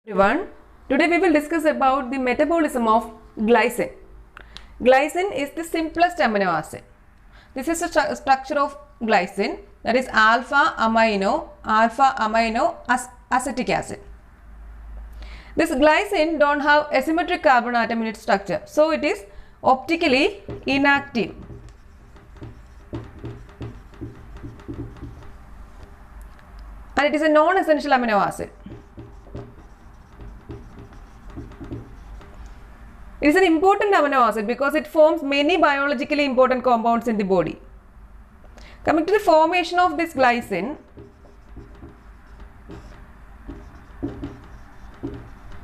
Everyone, today we will discuss about the metabolism of glycine. Glycine is the simplest amino acid. This is the structure of glycine, that is alpha amino acetic acid. This glycine don't have asymmetric carbon atom in its structure, so it is optically inactive. And it is a non-essential amino acid. It is an important amino acid because it forms many biologically important compounds in the body. Coming to the formation of this glycine,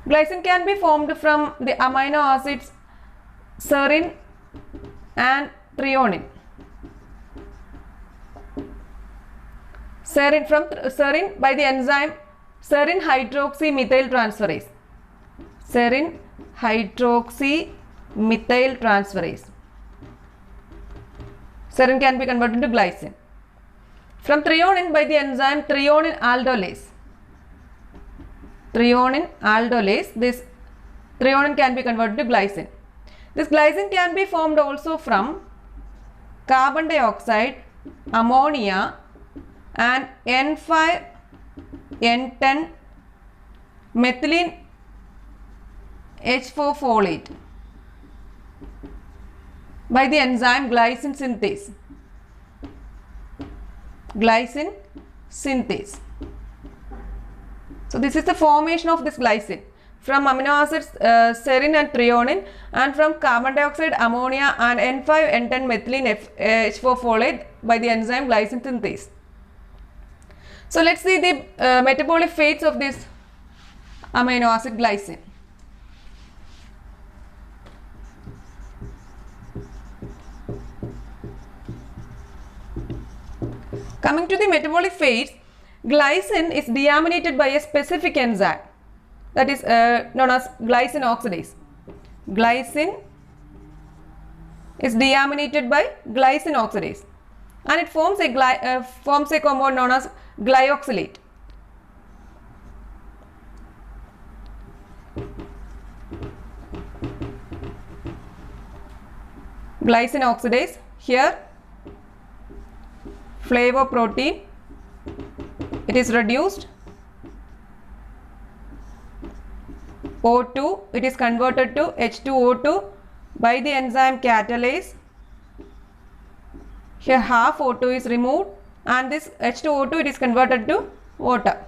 glycine can be formed from the amino acids serine and threonine. Serine by the enzyme serine hydroxymethyl transferase. Serine hydroxymethyl transferase. Serine can be converted to glycine. From threonine by the enzyme threonine aldolase. This threonine can be converted to glycine. This glycine can be formed also from carbon dioxide, ammonia and N5N10 methylene H4 folate by the enzyme glycine synthase. So this is the formation of this glycine from amino acids serine and threonine, and from carbon dioxide, ammonia and N5N10 methylene H4 folate by the enzyme glycine synthase. So let's see the metabolic fates of this amino acid glycine. Coming to the metabolic fates, glycine is deaminated by a specific enzyme, that is known as glycine oxidase. Glycine is deaminated by glycine oxidase, and it forms a compound known as glyoxylate. Glycine oxidase, here flavoprotein, it is reduced, O2, it is converted to H2O2 by the enzyme catalase. Here half O2 is removed and this H2O2 it is converted to water.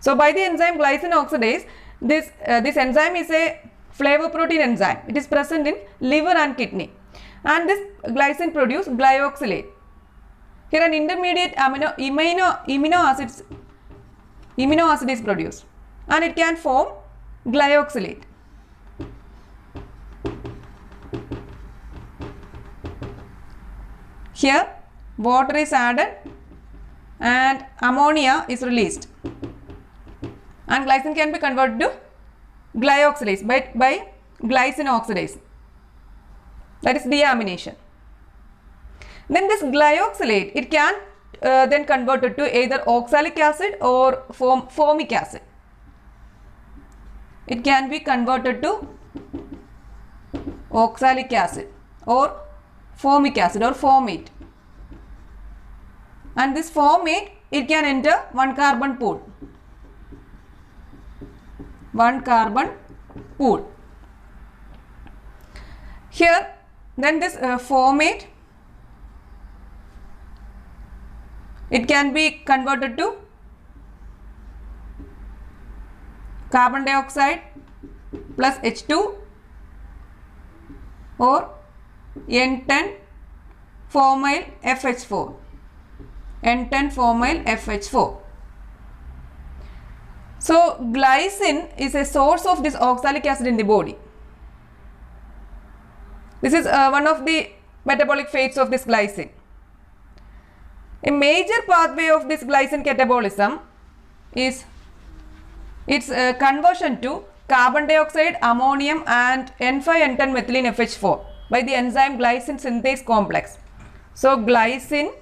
So by the enzyme glycine oxidase, this enzyme is a flavoprotein enzyme. It is present in liver and kidney, and this glycine produces glyoxylate. Here an intermediate amino acid is produced, and it can form glyoxylate. Here water is added and ammonia is released, and glycine can be converted to glyoxylase by glycine oxidase, that is deamination. Then this glyoxylate, it can then converted to either oxalic acid or formic acid. It can be converted to oxalic acid or formic acid or formate, and this formate, it can enter one carbon pool. Here then this formate, it can be converted to carbon dioxide plus H2 or N10 formyl FH4. So glycine is a source of this oxalic acid in the body. This is one of the metabolic fates of this glycine. A major pathway of this glycine catabolism is its conversion to carbon dioxide, ammonium and N5N10 methylene FH4 by the enzyme glycine synthase complex. So glycine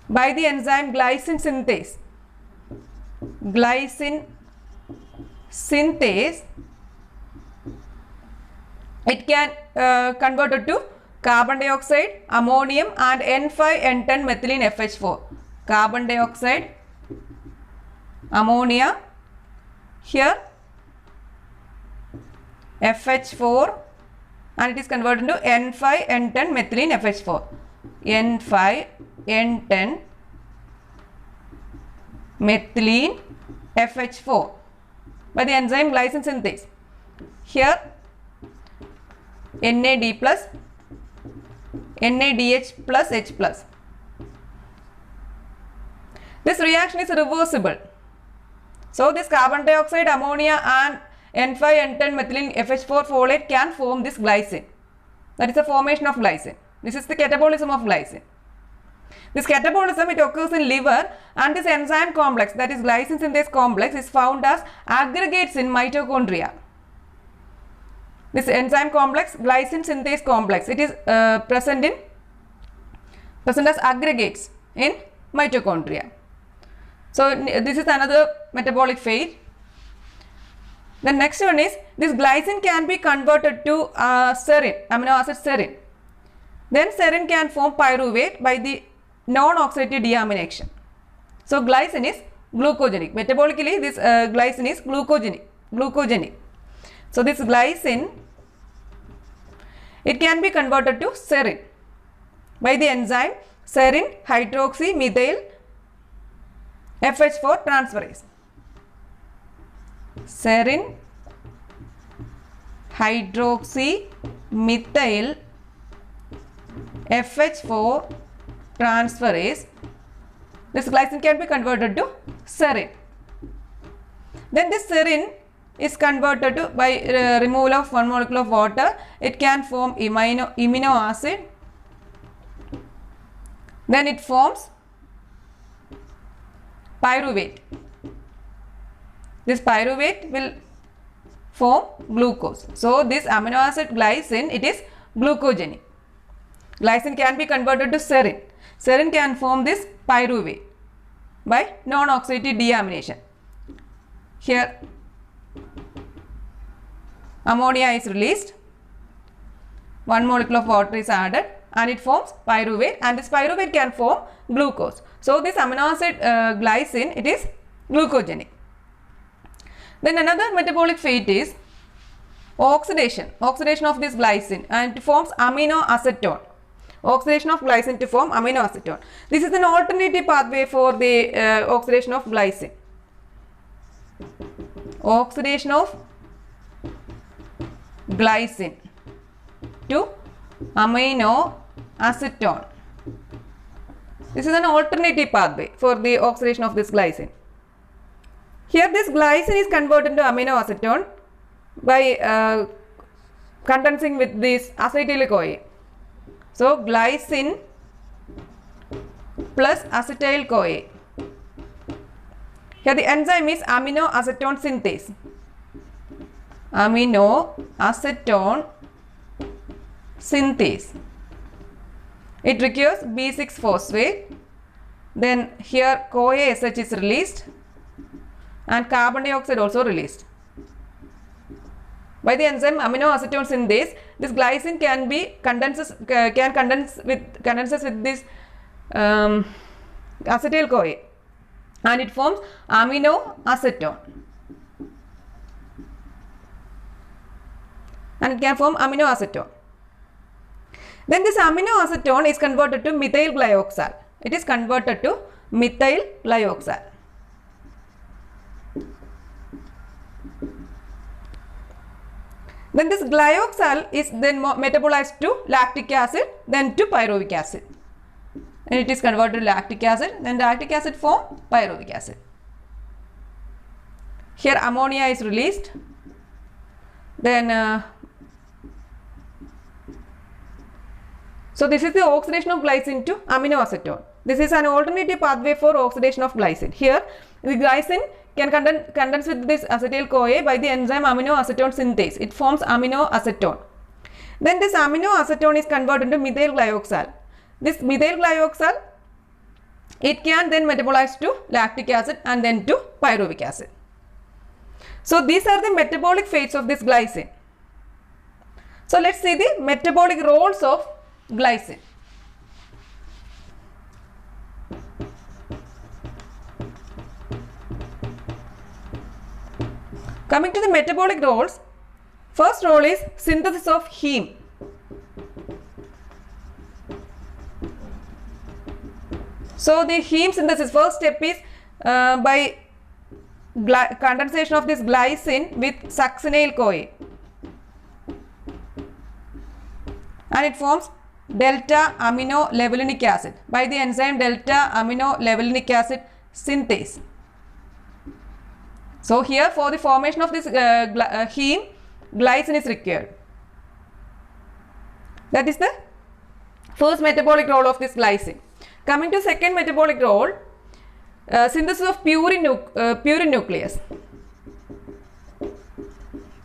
by the enzyme glycine synthase glycine synthase, it can convert it to carbon dioxide, ammonium and N5N10 methylene FH4. Carbon dioxide, ammonia, here FH4, and it is converted into N5N10 methylene FH4. N5N10 methylene FH4 by the enzyme glycine synthase. Here NAD plus, NADH plus H plus. This reaction is reversible. So this carbon dioxide, ammonia and N5N10 methylene FH4 folate can form this glycine. That is the formation of glycine. This is the catabolism of glycine. This catabolism, it occurs in liver, and this enzyme complex, that is glycine synthase complex, is found as aggregates in mitochondria. This enzyme complex, glycine synthase complex, it is present as aggregates in mitochondria. So this is another metabolic phase. The next one is, this glycine can be converted to serine, amino acid serine. Then serine can form pyruvate by the non-oxidative deamination. So glycine is glucogenic. Metabolically, this glycine is glucogenic. So this glycine, it can be converted to serine by the enzyme serine hydroxymethyl FH4 transferase. Serine hydroxymethyl FH4 transferase. This glycine can be converted to serine. Then this serine is converted to, by removal of one molecule of water, it can form amino acid. Then it forms pyruvate. This pyruvate will form glucose. So this amino acid glycine, it is glucogenic. Glycine can be converted to serine. Serine can form this pyruvate by non-oxidative deamination. Here ammonia is released, one molecule of water is added, and it forms pyruvate, and this pyruvate can form glucose. So this amino acid glycine, it is glucogenic. Then another metabolic fate is oxidation of this glycine, and it forms aminoacetone. Oxidation of glycine to form aminoacetone. This is an alternative pathway for the oxidation of glycine. Oxidation of glycine to aminoacetone. This is an alternative pathway for the oxidation of this glycine. Here this glycine is converted to aminoacetone by condensing with this acetyl-CoA. So glycine plus acetyl-CoA. Here the enzyme is aminoacetone synthase. Aminoacetone synthase. It requires B6 phosphate. Then here CoA SH is released and carbon dioxide also released. By the enzyme aminoacetone synthase, this glycine can be condenses with this acetyl-CoA, and it forms aminoacetone, and it can form aminoacetone. Then this aminoacetone is converted to methyl glyoxal. It is converted to methyl glyoxal. Then this glyoxal is then metabolized to lactic acid, then to pyruvic acid. And it is converted to lactic acid, then lactic acid form pyruvic acid. Here ammonia is released. Then so this is the oxidation of glycine to aminoacetone. This is an alternative pathway for oxidation of glycine. Here the glycine can condense with this acetyl-CoA by the enzyme aminoacetone synthase. It forms aminoacetone. Then this aminoacetone is converted into methyl glyoxal. This methyl glyoxal it can then metabolize to lactic acid and then to pyruvic acid. So these are the metabolic fates of this glycine. So let's see the metabolic roles of glycine. Coming to the metabolic roles, first role is synthesis of heme. So the heme synthesis, first step is by condensation of this glycine with succinyl-CoA, and it forms delta amino levulinic acid by the enzyme delta amino levulinic acid synthase. So here for the formation of this heme, glycine is required. That is the first metabolic role of this glycine. Coming to second metabolic role, synthesis of purine nucleus.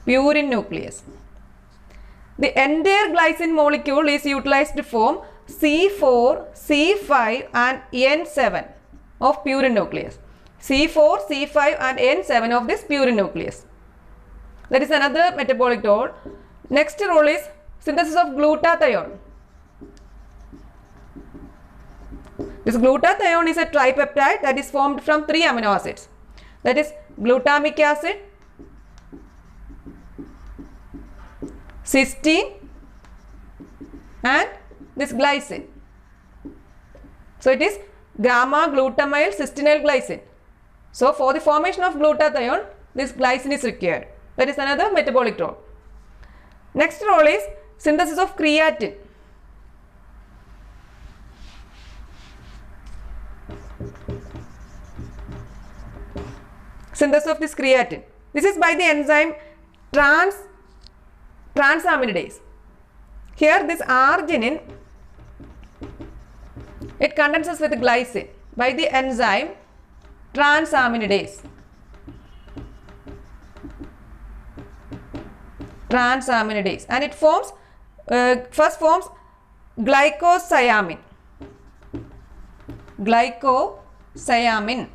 Purine nucleus. The entire glycine molecule is utilized to form C4, C5 and N7 of purine nucleus. C4, C5 and N7 of this purine nucleus. That is another metabolic role. Next role is synthesis of glutathione. This glutathione is a tripeptide that is formed from 3 amino acids. That is glutamic acid, cysteine and this glycine. So it is gamma glutamyl cystinyl glycine. So for the formation of glutathione, this glycine is required. That is another metabolic role. Next role is synthesis of creatine. Synthesis of this creatine. This is by the enzyme transaminidase. Here this arginine, it condenses with glycine by the enzyme transaminidase. Transaminidase, and it forms first forms glycosiamine. Glycosiamine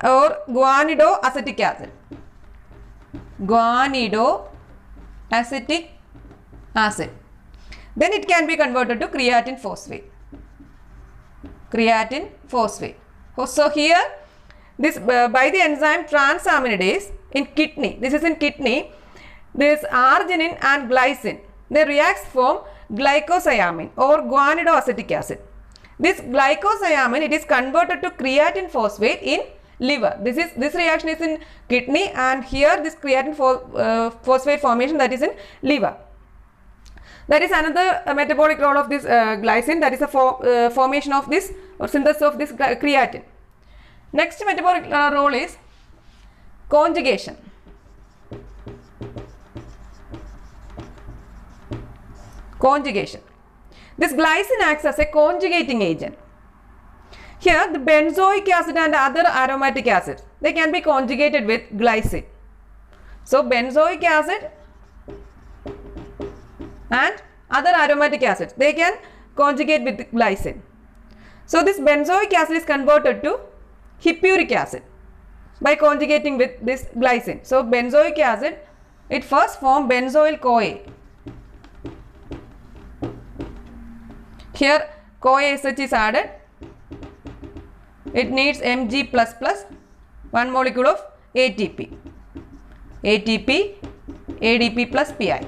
or guanidoacetic acid. Guanidoacetic acid. Then it can be converted to creatine phosphate. Creatine phosphate. So here this by the enzyme transaminidase in kidney, this is in kidney, this arginine and glycine, they react to form glycosiamine or guanidoacetic acid. This glycosiamine, it is converted to creatine phosphate in liver. This reaction is in kidney, and here this creatine phosphate formation, that is in liver. That is another metabolic role of this glycine, that is a formation of this or synthesis of this creatine. Next metabolic role is conjugation. Conjugation. This glycine acts as a conjugating agent. Here the benzoic acid and other aromatic acids, they can be conjugated with glycine. So benzoic acid and other aromatic acids, they can conjugate with glycine. So this benzoic acid is converted to hippuric acid by conjugating with this glycine. So benzoic acid, it first forms benzoyl-CoA. Here CoA-SH is added. It needs Mg++, 1 molecule of ATP. ATP, ADP plus Pi.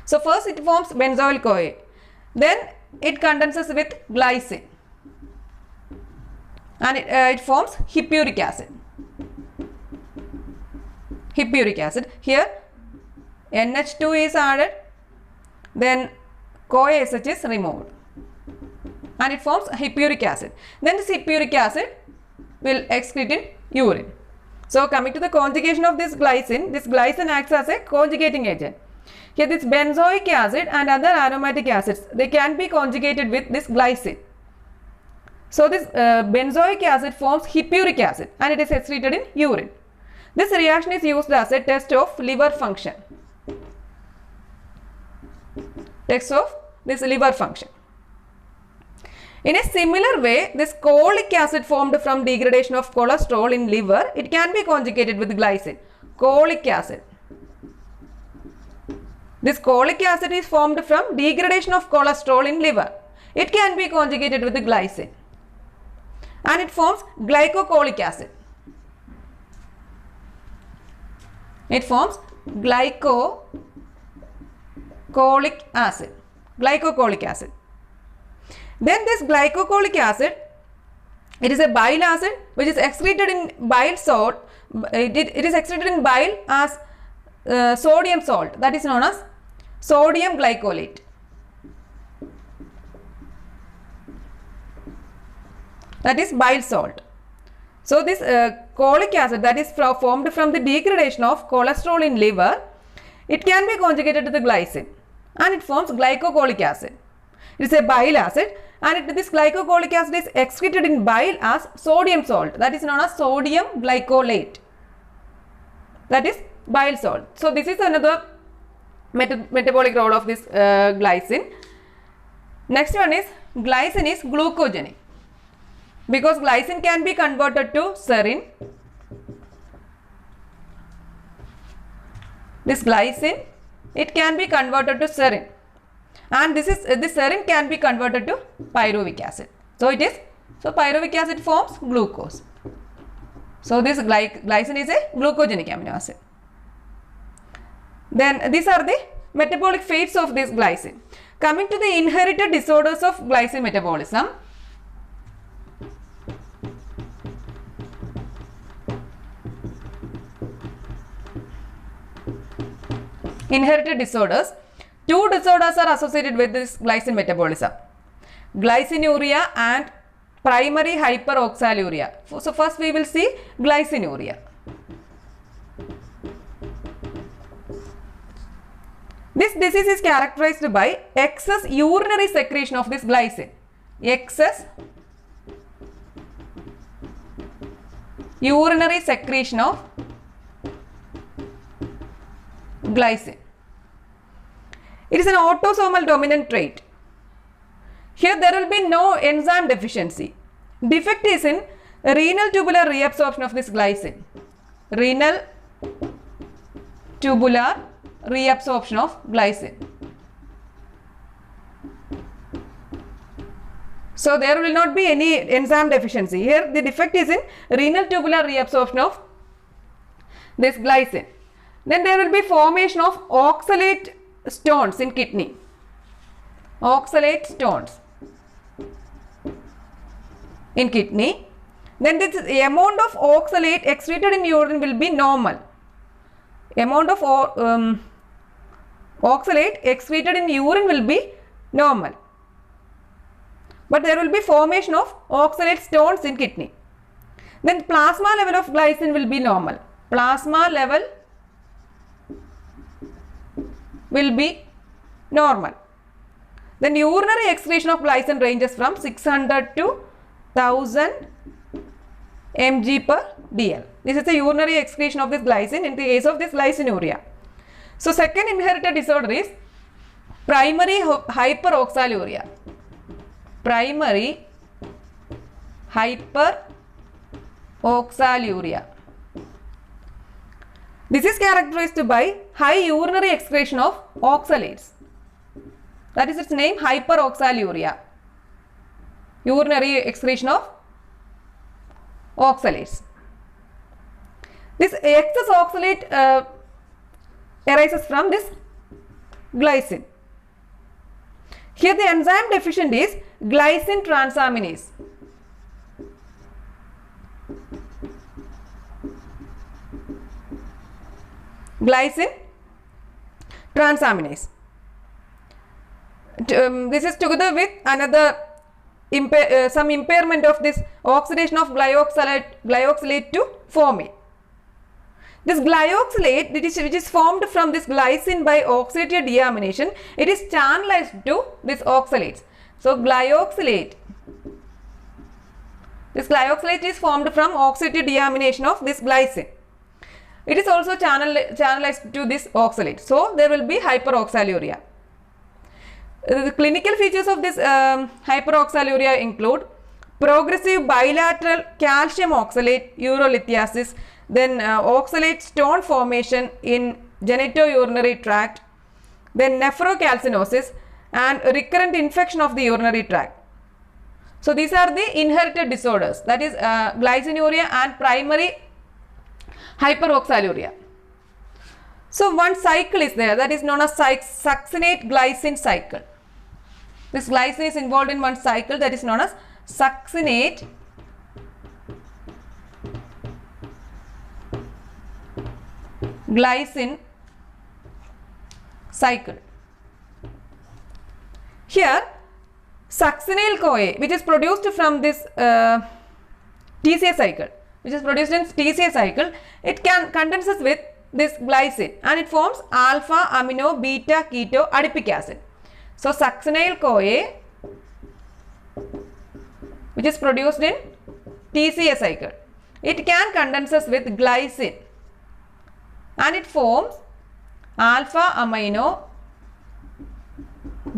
So first it forms benzoyl-CoA. Then it condenses with glycine. And it forms hippuric acid. Hippuric acid. Here NH2 is added. Then CoA-SH is removed. And it forms hippuric acid. Then this hippuric acid will excrete in urine. So coming to the conjugation of this glycine acts as a conjugating agent. Here this benzoic acid and other aromatic acids, they can be conjugated with this glycine. So this benzoic acid forms hippuric acid and it is excreted in urine. This reaction is used as a test of liver function. Test of this liver function. In a similar way, this cholic acid formed from degradation of cholesterol in liver, it can be conjugated with glycine. Cholic acid. This cholic acid is formed from degradation of cholesterol in liver. It can be conjugated with the glycine. And it forms glycocholic acid. It forms glycocholic acid. Glycocholic acid. Then this glycocholic acid, it is a bile acid which is excreted in bile salt. It is excreted in bile as sodium salt, that is known as sodium glycolate. That is bile salt. So this cholic acid that is formed from the degradation of cholesterol in liver, it can be conjugated to the glycine and it forms glycocholic acid. It is a bile acid and this glycocholic acid is excreted in bile as sodium salt, that is known as sodium glycolate. That is bile salt. So this is another metabolic role of this glycine. Next one is glycine is glucogenic. Because glycine can be converted to serine. This glycine, it can be converted to serine. And this serine can be converted to pyruvic acid. So pyruvic acid forms glucose. So this glycine is a glucogenic amino acid. Then these are the metabolic fates of this glycine. Coming to the inherited disorders of glycine metabolism. Inherited disorders. Two disorders are associated with this glycine metabolism. Glycinuria and primary hyperoxaluria. So first we will see glycinuria. This disease is characterized by excess urinary secretion of this glycine. Excess urinary secretion of glycine. It is an autosomal dominant trait. Here there will be no enzyme deficiency. Defect is in renal tubular reabsorption of this glycine. Renal tubular reabsorption of glycine. So there will not be any enzyme deficiency. Here the defect is in renal tubular reabsorption of this glycine. Then there will be formation of oxalate stones in kidney. Oxalate stones in kidney. Then this amount of oxalate excreted in urine will be normal. Amount of oxalate excreted in urine will be normal. But there will be formation of oxalate stones in kidney. Then plasma level of glycine will be normal. Plasma level will be normal. Then urinary excretion of glycine ranges from 600 to 1000 mg per dl. This is the urinary excretion of this glycine in the case of this glycinuria. So second inherited disorder is primary hyperoxaluria. Primary hyperoxaluria. This is characterized by high urinary excretion of oxalates. That is its name, hyperoxaluria. Urinary excretion of oxalates. This excess oxalate arises from this glycine. Here the enzyme deficient is glycine transaminase. Glycine transaminase. This is together with another some impairment of this oxidation of glyoxylate to formate. This glyoxylate which is formed from this glycine by oxidative deamination, it is channelized to this oxalates. So this glyoxylate is formed from oxidative deamination of this glycine. It is also channelized to this oxalate. So there will be hyperoxaluria. The clinical features of this hyperoxaluria include progressive bilateral calcium oxalate urolithiasis, then oxalate stone formation in genitourinary tract, then nephrocalcinosis and recurrent infection of the urinary tract. So these are the inherited disorders, that is glycinuria and primary hyperoxaluria. So one cycle is there, that is known as succinate glycine cycle. This glycine is involved in one cycle that is known as succinate glycine cycle. Here succinyl-CoA, which is produced from this TCA cycle, it can condenses with this glycine and it forms alpha amino beta keto adipic acid. So succinyl-CoA, which is produced in TCA cycle, it can condenses with glycine and it forms alpha amino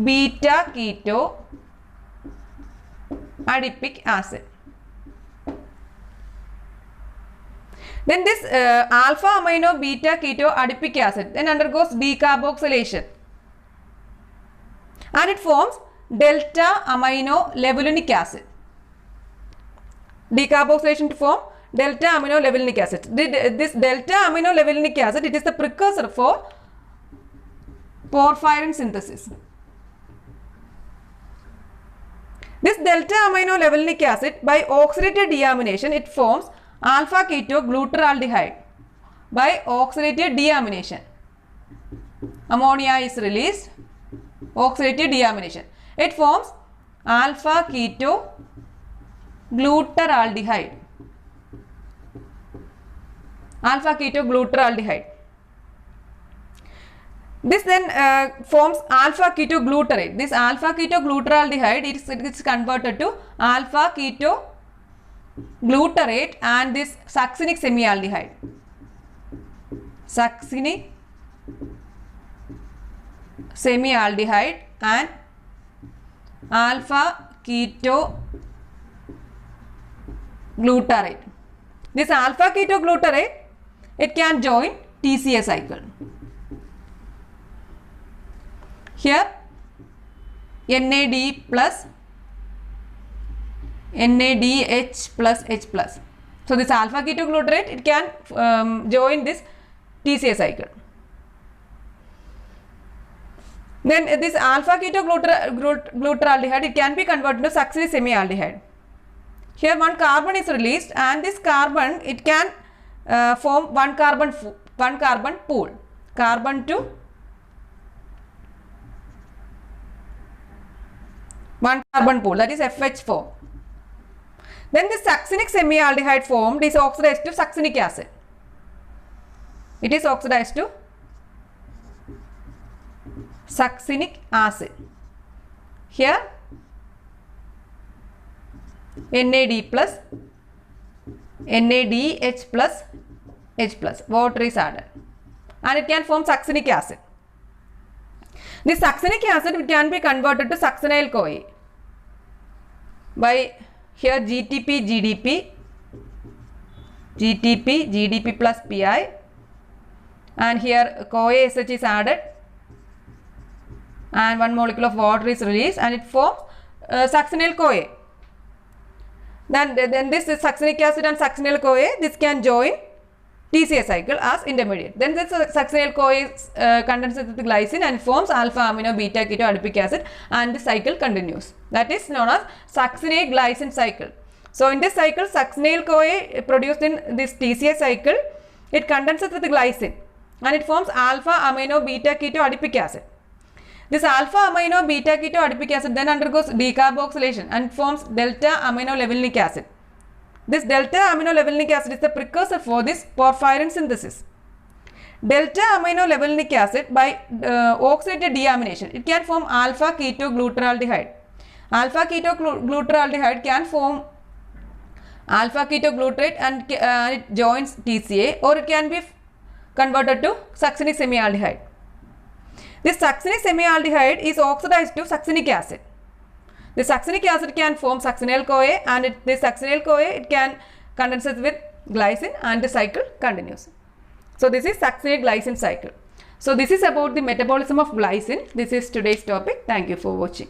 beta keto adipic acid. Then this alpha amino beta keto adipic acid then undergoes decarboxylation and it forms delta amino levulinic acid. Decarboxylation to form delta amino levulinic acid. This delta amino levulinic acid, it is the precursor for porphyrin synthesis. This delta amino levulinic acid, by oxidative deamination, it forms alpha keto glutaraldehyde. By oxidative deamination, ammonia is released. Oxidative deamination, it forms alpha keto glutaraldehyde. Alpha keto glutaraldehyde. This then forms alpha keto glutarate. This alpha keto glutaraldehyde, it is converted to alpha keto glutarate and this succinic semialdehyde. Succinic semialdehyde and alpha keto glutarate. This alpha keto glutarate, it can join TCA cycle. Here NAD plus NADH plus H plus. So this alpha keto glutarate, it can join this TCA cycle. Then this alpha keto glutaraldehyde, it can be converted to succinic semialdehyde. Here one carbon is released and this carbon, it can form one carbon pool. Carbon to one carbon pool, that is FH4. Then this succinic semialdehyde formed is oxidized to succinic acid. It is oxidized to succinic acid. Here NAD plus NADH plus H plus, water is added and it can form succinic acid. This succinic acid can be converted to succinyl-CoA by here GTP, GDP plus Pi, and here CoA SH is added and one molecule of water is released and it forms succinyl-CoA. Then this is succinic acid and succinyl-CoA, this can join TCA cycle as intermediate. Then this succinyl-CoA condenses with glycine and forms alpha amino beta keto adipic acid and the cycle continues. That is known as succinate glycine cycle. So in this cycle, succinyl-CoA produced in this TCA cycle, it condenses with glycine and it forms alpha amino beta keto adipic acid. This alpha amino beta keto adipic acid then undergoes decarboxylation and forms delta amino levulinic acid. This delta amino levulinic acid is the precursor for this porphyrin synthesis. Delta amino levulinic acid, by oxidative deamination, it can form alpha keto glutaraldehyde. Alpha keto glutaraldehyde can form alpha keto glutarate and it joins TCA, or it can be converted to succinic semialdehyde. This succinic semialdehyde is oxidized to succinic acid. The succinic acid can form succinyl-CoA, and this succinyl-CoA it can condenses with glycine and the cycle continues. So this is succinate-glycine cycle. So this is about the metabolism of glycine. This is today's topic. Thank you for watching.